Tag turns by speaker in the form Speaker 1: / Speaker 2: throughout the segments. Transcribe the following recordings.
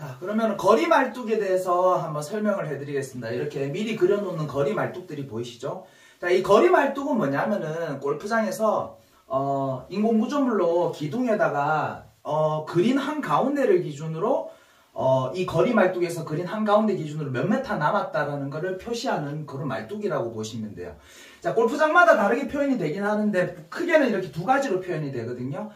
Speaker 1: 자, 그러면 거리 말뚝에 대해서 한번 설명을 해드리겠습니다. 이렇게 미리 그려놓는 거리 말뚝들이 보이시죠? 자, 이 거리 말뚝은 뭐냐면은 골프장에서 인공구조물로 기둥에다가 그린 한가운데를 기준으로 이 거리 말뚝에서 그린 한가운데 기준으로 몇 메타 남았다라는 것을 표시하는 그런 말뚝이라고 보시면 돼요. 자, 골프장마다 다르게 표현이 되긴 하는데 크게는 이렇게 두 가지로 표현이 되거든요.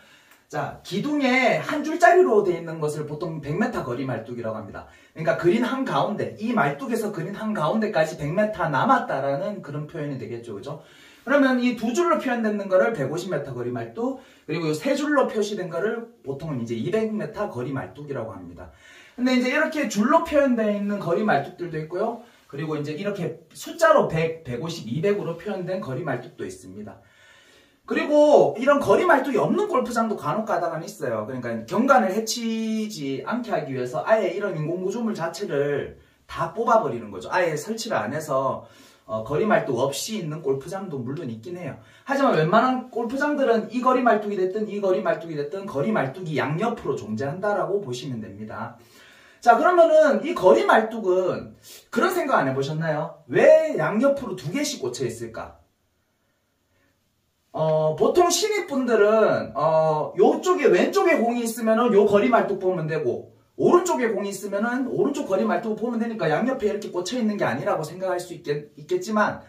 Speaker 1: 자, 기둥에 한 줄짜리로 되어 있는 것을 보통 100m 거리 말뚝이라고 합니다. 그러니까 그린 한가운데, 이 말뚝에서 그린 한가운데까지 100m 남았다라는 그런 표현이 되겠죠. 그죠? 그러면 이 두 줄로 표현되는 거를 150m 거리 말뚝, 그리고 이 세 줄로 표시된 거를 보통은 이제 200m 거리 말뚝이라고 합니다. 근데 이제 이렇게 줄로 표현되어 있는 거리 말뚝들도 있고요. 그리고 이제 이렇게 숫자로 100, 150, 200으로 표현된 거리 말뚝도 있습니다. 그리고 이런 거리 말뚝이 없는 골프장도 간혹 가다가 있어요. 그러니까 경관을 해치지 않게 하기 위해서 아예 이런 인공구조물 자체를 다 뽑아버리는 거죠. 아예 설치를 안 해서 거리 말뚝 없이 있는 골프장도 물론 있긴 해요. 하지만 웬만한 골프장들은 이 거리 말뚝이 됐든 이 거리 말뚝이 됐든 거리 말뚝이 양옆으로 존재한다라고 보시면 됩니다. 자, 그러면은 이 거리 말뚝은 그런 생각 안 해보셨나요? 왜 양옆으로 두 개씩 꽂혀 있을까? 보통 신입분들은 요쪽에 왼쪽에 공이 있으면은 요 거리 말뚝 보면 되고 오른쪽에 공이 있으면은 오른쪽 거리 말뚝 보면 되니까 양옆에 이렇게 꽂혀 있는 게 아니라고 생각할 수 있겠지만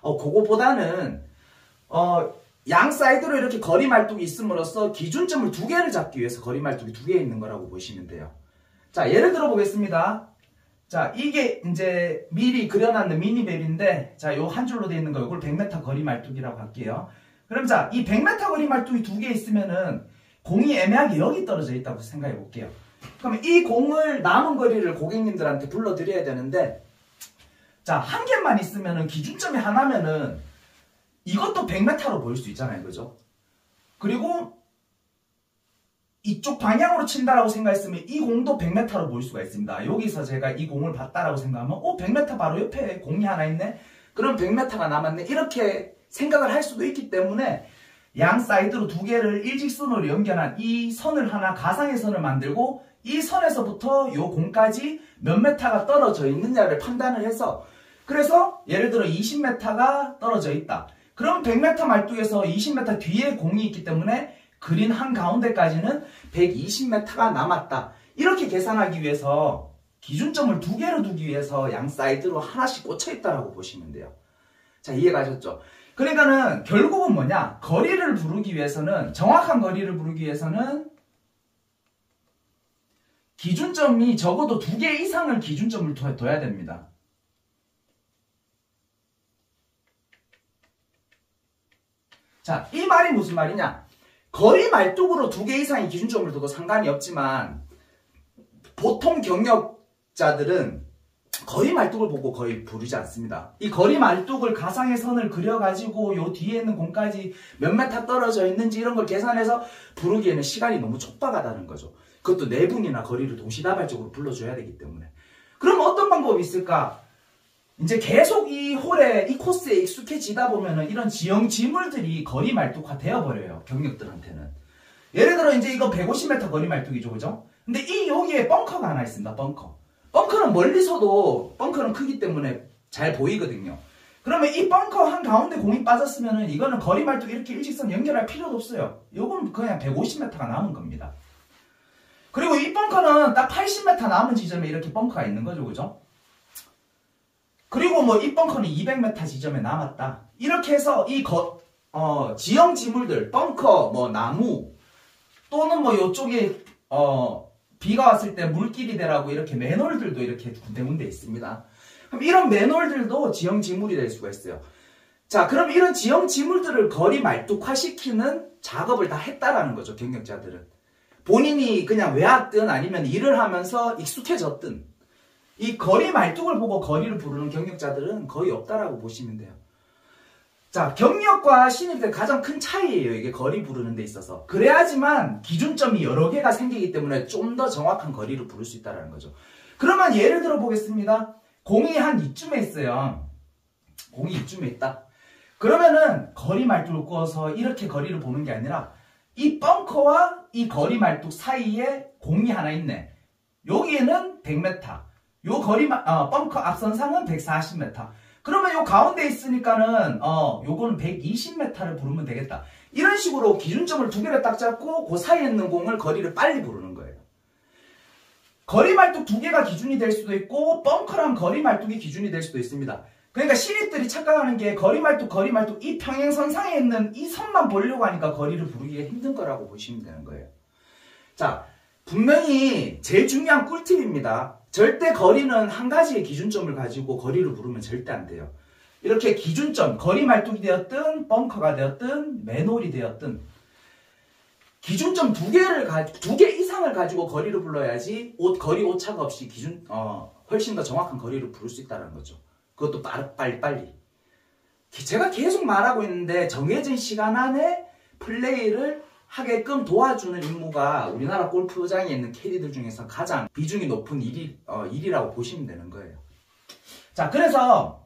Speaker 1: 그거보다는 양 사이드로 이렇게 거리 말뚝이 있음으로써 기준점을 두 개를 잡기 위해서 거리 말뚝이 두 개 있는 거라고 보시면 돼요. 자, 예를 들어 보겠습니다. 자, 이게 이제 미리 그려놨는 미니맵인데, 자, 요 한 줄로 되어 있는 거, 이걸 100m 거리 말뚝이라고 할게요. 그럼 자, 이 100m 거리 말뚝이 두 개 있으면은 공이 애매하게 여기 떨어져 있다고 생각해 볼게요. 그러면 이 공을 남은 거리를 고객님들한테 불러드려야 되는데, 자, 한 개만 있으면은 기준점이 하나면은 이것도 100m로 보일 수 있잖아요. 그죠? 그리고 이쪽 방향으로 친다라고 생각했으면 이 공도 100m로 보일 수가 있습니다. 여기서 제가 이 공을 봤다라고 생각하면 100m 바로 옆에 공이 하나 있네? 그럼 100m가 남았네? 이렇게 생각을 할 수도 있기 때문에 양 사이드로 두 개를 일직선으로 연결한 이 선을 하나 가상의 선을 만들고 이 선에서부터 이 공까지 몇 m가 떨어져 있느냐를 판단을 해서 그래서 예를 들어 20m가 떨어져 있다. 그럼 100m 말뚝에서 20m 뒤에 공이 있기 때문에 그린 한가운데까지는 120m가 남았다. 이렇게 계산하기 위해서 기준점을 두 개로 두기 위해서 양 사이드로 하나씩 꽂혀 있다라고 보시면 돼요. 자, 이해가셨죠? 그러니까는 결국은 뭐냐? 거리를 부르기 위해서는 정확한 거리를 부르기 위해서는 기준점이 적어도 두 개 이상을 기준점을 둬야 됩니다. 자, 이 말이 무슨 말이냐? 거리 말뚝으로 두 개 이상의 기준점을 두고 상관이 없지만 보통 경력자들은 거리 말뚝을 보고 거의 부르지 않습니다. 이 거리 말뚝을 가상의 선을 그려가지고 요 뒤에 있는 공까지 몇 메타 떨어져 있는지 이런 걸 계산해서 부르기에는 시간이 너무 촉박하다는 거죠. 그것도 네 분이나 거리를 동시다발적으로 불러줘야 되기 때문에. 그럼 어떤 방법이 있을까? 이제 계속 이 홀에, 이 코스에 익숙해지다 보면은 이런 지형지물들이 거리 말뚝화 되어버려요. 경력들한테는. 예를 들어 이제 이거 150m 거리 말뚝이죠. 그죠? 근데 이 여기에 벙커가 하나 있습니다. 벙커. 벙커는 멀리서도 벙커는 크기 때문에 잘 보이거든요. 그러면 이 벙커 한가운데 공이 빠졌으면은 이거는 거리 말뚝 이렇게 일직선 연결할 필요도 없어요. 요건 그냥 150m가 남은 겁니다. 그리고 이 벙커는 딱 80m 남은 지점에 이렇게 벙커가 있는 거죠. 그죠? 그리고 뭐 이 벙커는 200m 지점에 남았다. 이렇게 해서 이 지형 지물들, 벙커, 뭐 나무 또는 뭐 요쪽에 비가 왔을 때 물길이 되라고 이렇게 맨홀들도 이렇게 군데군데 있습니다. 그럼 이런 맨홀들도 지형 지물이 될 수가 있어요. 자, 그럼 이런 지형 지물들을 거리 말뚝화시키는 작업을 다 했다라는 거죠. 경력자들은. 본인이 그냥 외웠든 아니면 일을 하면서 익숙해졌든 이 거리 말뚝을 보고 거리를 부르는 경력자들은 거의 없다라고 보시면 돼요. 자, 경력과 신입들 가장 큰 차이예요. 이게 거리 부르는 데 있어서. 그래야지만 기준점이 여러 개가 생기기 때문에 좀 더 정확한 거리를 부를 수 있다는 거죠. 그러면 예를 들어 보겠습니다. 공이 한 이쯤에 있어요. 공이 이쯤에 있다. 그러면은 거리 말뚝을 꿔서 이렇게 거리를 보는 게 아니라 이 벙커와 이 거리 말뚝 사이에 공이 하나 있네. 여기에는 100m. 요 벙커 앞선상은 140m. 그러면 요 가운데 있으니까는, 요거는 120m를 부르면 되겠다. 이런 식으로 기준점을 두 개를 딱 잡고 그 사이에 있는 공을 거리를 빨리 부르는 거예요. 거리 말뚝 두 개가 기준이 될 수도 있고, 벙커랑 거리 말뚝이 기준이 될 수도 있습니다. 그러니까 신입들이 착각하는 게 거리 말뚝 이 평행선상에 있는 이 선만 보려고 하니까 거리를 부르기가 힘든 거라고 보시면 되는 거예요. 자, 분명히 제일 중요한 꿀팁입니다. 절대 거리는 한 가지의 기준점을 가지고 거리를 부르면 절대 안 돼요. 이렇게 기준점, 거리 말뚝이 되었든 벙커가 되었든 맨홀이 되었든 기준점 두 개 이상을 가지고 거리를 불러야지 거리 오차가 없이 훨씬 더 정확한 거리를 부를 수 있다는 거죠. 그것도 빨리. 제가 계속 말하고 있는데 정해진 시간 안에 플레이를 하게끔 도와주는 임무가 우리나라 골프장에 있는 캐디들 중에서 가장 비중이 높은 일이라고 보시면 되는 거예요. 자, 그래서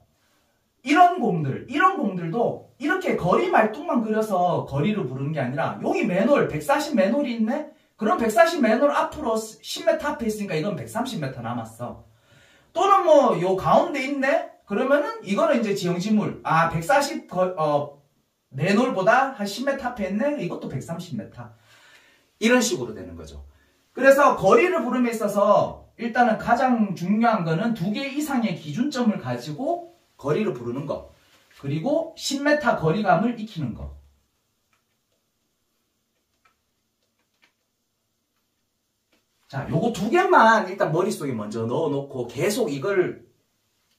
Speaker 1: 이런 공들도 이렇게 거리 말뚝만 그려서 거리를 부르는 게 아니라 여기 맨홀, 140 맨홀이 있네? 그럼 140 맨홀 앞으로 10m 앞에 있으니까 이건 130m 남았어. 또는 뭐 요 가운데 있네? 그러면은 이거는 이제 지형지물. 140 맨홀보다 한 10m 앞에 있네? 이것도 130m. 이런 식으로 되는 거죠. 그래서 거리를 부름에 있어서 일단은 가장 중요한 거는 두 개 이상의 기준점을 가지고 거리를 부르는 거. 그리고 10m 거리감을 익히는 거. 자, 요거 두 개만 일단 머릿속에 먼저 넣어놓고 계속 이걸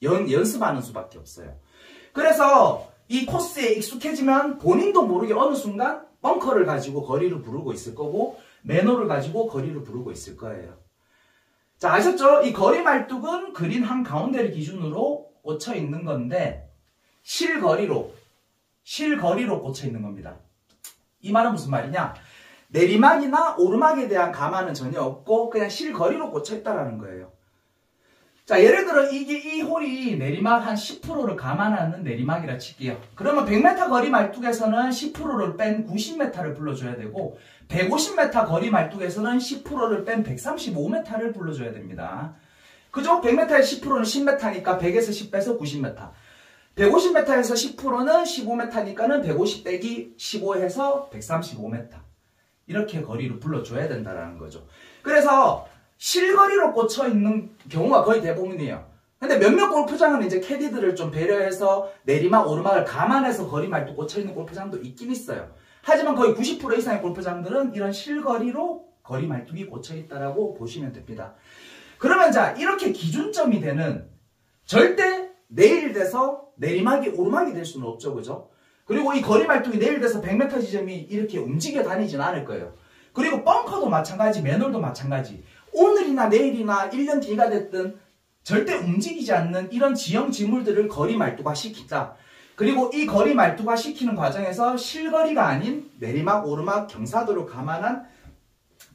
Speaker 1: 연습하는 수밖에 없어요. 그래서 이 코스에 익숙해지면 본인도 모르게 어느 순간 벙커를 가지고 거리를 부르고 있을 거고 맨홀을 가지고 거리를 부르고 있을 거예요. 자, 아셨죠? 이 거리 말뚝은 그린 한 가운데를 기준으로 꽂혀 있는 건데 실거리로 꽂혀 있는 겁니다. 이 말은 무슨 말이냐? 내리막이나 오르막에 대한 감안은 전혀 없고 그냥 실거리로 꽂혀 있다라는 거예요. 자, 예를 들어 이 홀이 내리막 한 10%를 감안하는 내리막이라 칠게요. 그러면 100m 거리 말뚝에서는 10%를 뺀 90m를 불러줘야 되고 150m 거리 말뚝에서는 10%를 뺀 135m를 불러줘야 됩니다. 그죠? 100m의 10%는 10m니까 100에서 10 빼서 90m. 150m에서 10%는 15m니까는 150 빼기 15 해서 135m. 이렇게 거리를 불러줘야 된다는 거죠. 그래서 실거리로 꽂혀 있는 경우가 거의 대부분이에요. 근데 몇몇 골프장은 이제 캐디들을 좀 배려해서 내리막, 오르막을 감안해서 거리 말뚝 꽂혀 있는 골프장도 있긴 있어요. 하지만 거의 90% 이상의 골프장들은 이런 실거리로 거리 말뚝이 꽂혀 있다라고 보시면 됩니다. 그러면 자, 이렇게 기준점이 되는 절대 내일 돼서 내리막이 오르막이 될 수는 없죠. 그죠? 그리고 이 거리 말뚝이 내일 돼서 100m 지점이 이렇게 움직여 다니진 않을 거예요. 그리고 벙커도 마찬가지, 맨홀도 마찬가지. 오늘이나 내일이나 1년 뒤가 됐든 절대 움직이지 않는 이런 지형 지물들을 거리 말뚝화 시킨다. 그리고 이 거리 말뚝화 시키는 과정에서 실거리가 아닌 내리막, 오르막, 경사도를 감안한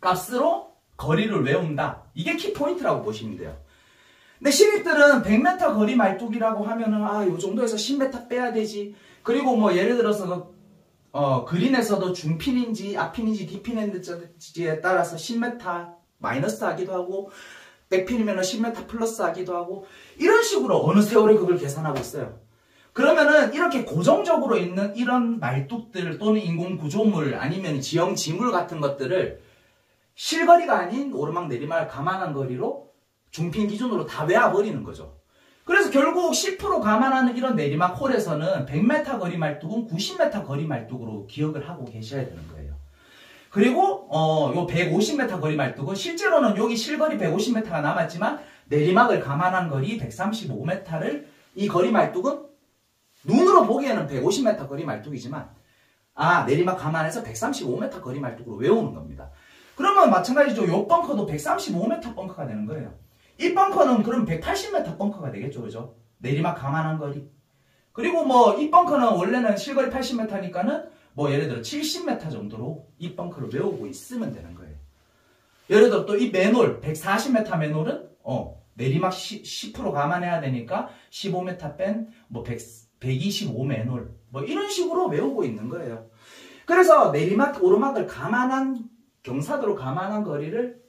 Speaker 1: 값으로 거리를 외운다. 이게 키포인트라고 보시면 돼요. 근데 신입들은 100m 거리 말뚝이라고 하면은 요 정도에서 10m 빼야 되지. 그리고 뭐 예를 들어서 그린에서도 중핀인지 앞핀인지 뒷핀인지에 따라서 10m 마이너스 하기도 하고 백핀이면 10m 플러스 하기도 하고 이런 식으로 어느 세월에 그걸 계산하고 있어요. 그러면은 이렇게 고정적으로 있는 이런 말뚝들 또는 인공 구조물 아니면 지형 지물 같은 것들을 실거리가 아닌 오르막 내리막을 감안한 거리로 중핀 기준으로 다 외워버리는 거죠. 그래서 결국 10% 감안하는 이런 내리막 홀에서는 100m 거리 말뚝은 90m 거리 말뚝으로 기억을 하고 계셔야 되는 거예요. 그리고 요 150m 거리 말뚝은 실제로는 여기 실거리 150m가 남았지만 내리막을 감안한 거리 135m를 이 거리 말뚝은 눈으로 보기에는 150m 거리 말뚝이지만 내리막 감안해서 135m 거리 말뚝으로 외우는 겁니다. 그러면 마찬가지죠. 요 벙커도 135m 벙커가 되는 거예요. 이 벙커는 그럼 180m 벙커가 되겠죠. 그죠? 내리막 감안한 거리. 그리고 뭐 이 벙커는 원래는 실거리 80m니까는 뭐 예를 들어 70m 정도로 이 벙커를 외우고 있으면 되는 거예요. 예를 들어 또 이 맨홀 140m 맨홀은 내리막 10% 감안해야 되니까 15m 뺀 뭐 125 맨홀 뭐 이런 식으로 외우고 있는 거예요. 그래서 내리막, 오르막을 감안한, 경사도로 감안한 거리를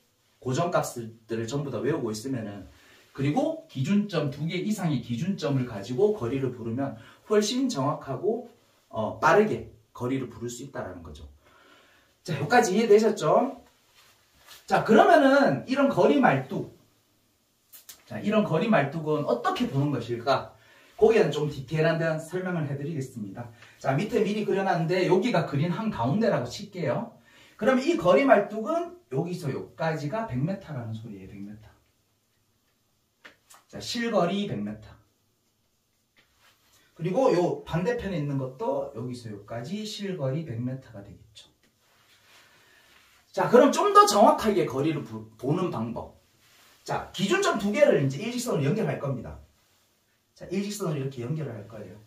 Speaker 1: 고정값들을 전부 다 외우고 있으면은, 그리고 기준점 2개 이상의 기준점을 가지고 거리를 부르면 훨씬 정확하고 빠르게 거리를 부를 수 있다는 거죠. 자, 여기까지 이해되셨죠? 자, 그러면은 이런 거리 말뚝, 자, 이런 거리 말뚝은 어떻게 보는 것일까? 거기에는 좀 디테일한 데 설명을 해드리겠습니다. 자, 밑에 미리 그려놨는데 여기가 그린 한가운데라고 칠게요. 그러면 이 거리 말뚝은 여기서 여기까지가 100m라는 소리예요. 100m. 자, 실거리 100m. 그리고 요 반대편에 있는 것도 여기서 여기까지 실거리 100m가 되겠죠. 자, 그럼 좀 더 정확하게 거리를 보는 방법. 자, 기준점 2개를 이제 일직선으로 연결할 겁니다. 자, 일직선으로 이렇게 연결을 할 거예요.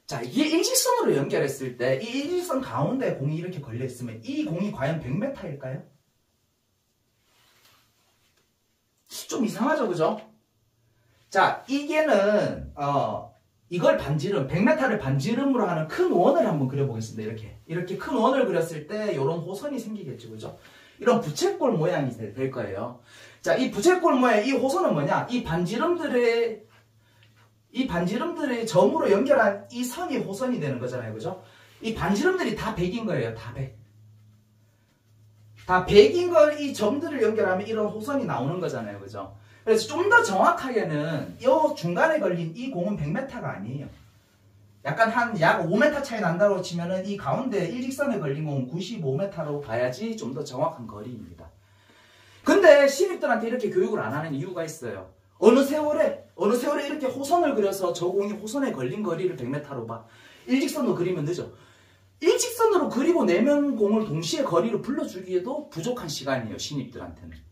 Speaker 1: 자, 이게 일직선으로 연결했을 때 이 일직선 가운데 공이 이렇게 걸려 있으면 이 공이 과연 100m일까요? 좀 이상하죠, 그죠? 자, 이게는 이걸 반지름, 100m를 반지름으로 하는 큰 원을 한번 그려보겠습니다. 이렇게 큰 원을 그렸을 때 이런 호선이 생기겠죠, 그죠? 이런 부채꼴 모양이 될 거예요. 자, 이 부채꼴 모양, 이 호선은 뭐냐? 이 반지름들의 점으로 연결한 이 선이 호선이 되는 거잖아요, 그죠? 이 반지름들이 다 100인 거예요, 다 100. 다 100인 걸 이 점들을 연결하면 이런 호선이 나오는 거잖아요, 그죠? 그래서 좀 더 정확하게는 이 중간에 걸린 이 공은 100m가 아니에요. 약간 한 약 5m 차이 난다고 치면은 이 가운데 일직선에 걸린 공은 95m로 봐야지 좀 더 정확한 거리입니다. 근데 신입들한테 이렇게 교육을 안 하는 이유가 있어요. 어느 세월에 이렇게 호선을 그려서 저 공이 호선에 걸린 거리를 100m로 봐. 일직선으로 그리면 늦어. 일직선으로 그리고 내면 공을 동시에 거리를 불러주기에도 부족한 시간이에요, 신입들한테는.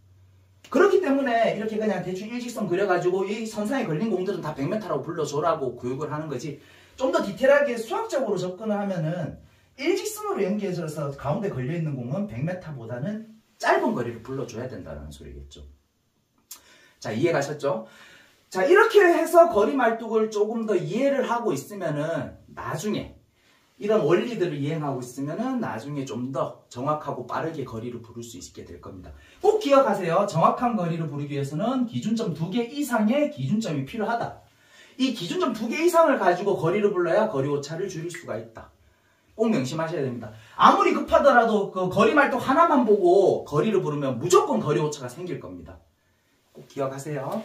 Speaker 1: 그렇기 때문에 이렇게 그냥 대충 일직선 그려가지고 이 선상에 걸린 공들은 다 100m라고 불러줘라고 교육을 하는 거지. 좀 더 디테일하게 수학적으로 접근을 하면은 일직선으로 연결해서 가운데 걸려있는 공은 100m보다는 짧은 거리를 불러줘야 된다는 소리겠죠. 자, 이해 가셨죠? 자, 이렇게 해서 거리 말뚝을 조금 더 이해를 하고 있으면은 나중에 이런 원리들을 이행하고 있으면은 나중에 좀 더 정확하고 빠르게 거리를 부를 수 있게 될 겁니다. 꼭 기억하세요. 정확한 거리를 부르기 위해서는 기준점 2개 이상의 기준점이 필요하다. 이 기준점 2개 이상을 가지고 거리를 불러야 거리 오차를 줄일 수가 있다. 꼭 명심하셔야 됩니다. 아무리 급하더라도 그 거리 말뚝 하나만 보고 거리를 부르면 무조건 거리 오차가 생길 겁니다. 꼭 기억하세요.